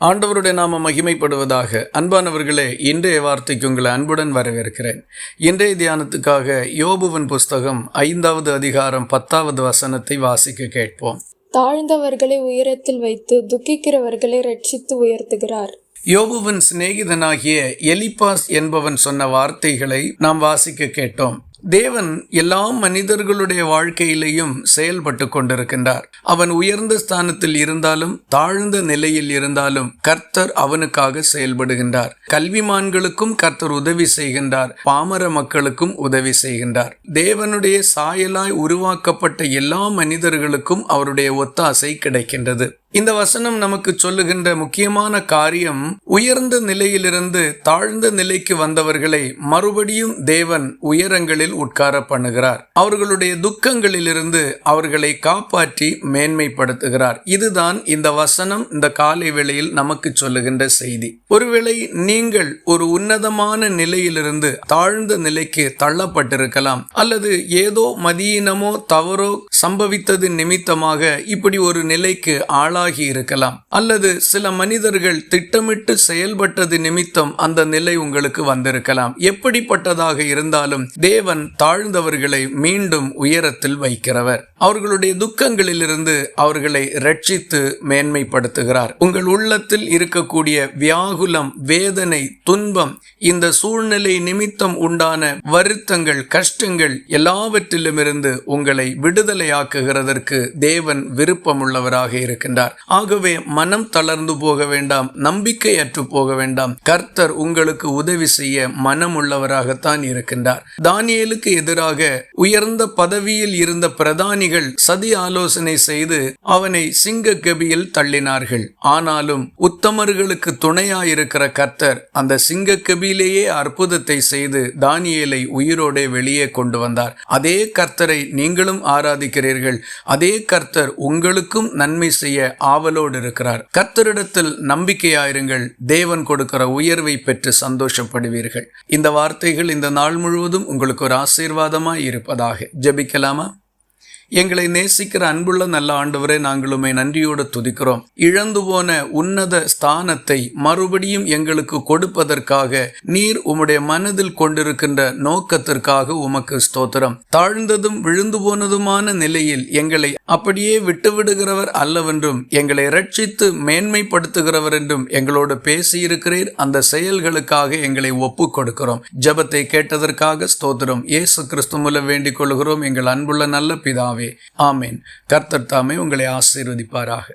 ஆண்டவருடைய நாம மகிமைப்படுவதாக. அன்பானவர்களே, இன்றைய வார்த்தைக்கு உங்களை அன்புடன் வரவேற்கிறேன். இன்றைய தியானத்துக்காக யோபுவின் புஸ்தகம் 5வது அதிகாரம் 10வது வசனத்தை வாசிக்க கேட்போம். தாழ்ந்தவர்களை உயரத்தில் வைத்து துக்கிக்கிறவர்களை ரட்சித்து உயர்த்துகிறார். யோபுவின் சிநேகிதனாகிய எலிப்பாஸ் என்பவன் சொன்ன வார்த்தைகளை நாம் வாசிக்க கேட்டோம். தேவன் எல்லா மனிதர்களுடைய வாழ்க்கையிலையும் செயல்பட்டு கொண்டிருக்கின்றார். அவன் உயர்ந்த ஸ்தானத்தில் இருந்தாலும் தாழ்ந்த நிலையில் இருந்தாலும் கர்த்தர் அவனுக்காக செயல்படுகின்றார். கல்விமான்களுக்கும் கர்த்தர் உதவி செய்கின்றார், பாமர மக்களுக்கும் உதவி செய்கின்றார். தேவனுடைய சாயலாய் உருவாக்கப்பட்ட எல்லா மனிதர்களுக்கும் அவருடைய ஒத்தாசை கிடைக்கின்றது. இந்த வசனம் நமக்கு சொல்லுகின்ற முக்கியமான காரியம், உயர்ந்த நிலையிலிருந்து தாழ்ந்த நிலைக்கு வந்தவர்களை மறுபடியும் தேவன் உயரங்களில் உட்கார பண்ணுகிறார். அவர்களுடைய துக்கங்களிலிருந்து அவர்களை காப்பாற்றி மேன்மைப்படுத்துகிறார். இதுதான் இந்த வசனம் இந்த காலை வேளையில் நமக்கு சொல்லுகின்ற செய்தி. ஒருவேளை நீங்கள் ஒரு உன்னதமான நிலையிலிருந்து தாழ்ந்த நிலைக்கு தள்ளப்பட்டிருக்கலாம், அல்லது ஏதோ மதியினமோ தவறோ சம்பவித்தது நிமித்தமாக இப்படி ஒரு நிலைக்கு ஆளாகி இருக்கலாம், அல்லது சில மனிதர்கள் திட்டமிட்டு செயல்பட்டது நிமித்தம் அந்த நிலை உங்களுக்கு வந்திருக்கலாம். எப்படிப்பட்டதாக இருந்தாலும் தேவன் தாழ்ந்தவர்களை மீண்டும் உயரத்தில் வைக்கிறவர். அவர்களுடைய துக்கங்களிலிருந்து அவர்களை ரட்சித்து மேன்மைப்படுத்துகிறார். உங்கள் உள்ளத்தில் இருக்கக்கூடிய வியாகுலம், வேதனை, துன்பம், இந்த சூழ்நிலை நிமித்தம் உண்டான வருத்தங்கள், கஷ்டங்கள் எல்லாவற்றிலுமிருந்து உங்களை விடுதலையாக்குகிறதற்கு தேவன் விருப்பமுள்ளவராக இருக்கின்றார். ஆகவே மனம் தளர்ந்து போக வேண்டாம், நம்பிக்கையற்று போக வேண்டாம். கர்த்தர் உங்களுக்கு உதவி செய்ய மனம் உள்ளவராகத்தான் இருக்கின்றார். தானியேலுக்கு எதிராக உயர்ந்த பதவியில் இருந்த பிரதானிகள் சதி ஆலோசனை செய்து அவனை சிங்க கபியில் தள்ளினார்கள். ஆனாலும் உத்தமர்களுக்கு துணையாயிருக்கிற கர்த்தர் அந்த சிங்க கபியிலேயே அற்புதத்தை செய்து தானியேலை உயிரோடே வெளியே கொண்டு வந்தார். அதே கர்த்தரை நீங்களும் ஆராதிக்கிறீர்கள். அதே கர்த்தர் உங்களுக்கும் நன்மை செய்ய ஆவலோடு இருக்கிறார். கர்த்தரிடத்தில் நம்பிக்கையாயிருங்கள். தேவன் கொடுக்கிற உயர்வை பெற்று சந்தோஷப்படுவீர்கள். இந்த வார்த்தைகள் இந்த நாள் முழுவதும் உங்களுக்கு ஒரு ஆசீர்வாதமாய் இருப்பதாக. ஜெபிக்கலாமா? எங்களை நேசிக்கிற அன்புள்ள நல்ல ஆண்டவரே, நாங்கள் உம்மை நன்றியோடு துதிக்கிறோம். இழந்து போன உன்னத ஸ்தானத்தை மறுபடியும் எங்களுக்கு கொடுப்பதற்காக நீர் உம்முடைய மனதில் கொண்டிருக்கின்ற நோக்கத்திற்காக உமக்கு ஸ்தோத்திரம். தாழ்ந்ததும் விழுந்து போனதுமான நிலையில் எங்களை அப்படியே விட்டுவிடுகிறவர் அல்லவென்றும் எங்களை ரட்சித்து மேன்மைப்படுத்துகிறவர் என்றும் எங்களோடு பேசியிருக்கிறீர். அந்த செயல்களுக்காக எங்களை ஒப்பு கொடுக்கிறோம். ஜெபத்தை கேட்டதற்காக ஸ்தோத்திரம். இயேசு கிறிஸ்து மூலம் வேண்டிக் கொள்கிறோம் எங்கள் அன்புள்ள நல்ல பிதாவே. ஆமேன். கர்த்தர் தாமே உங்களை ஆசீர்வதிப்பாராக.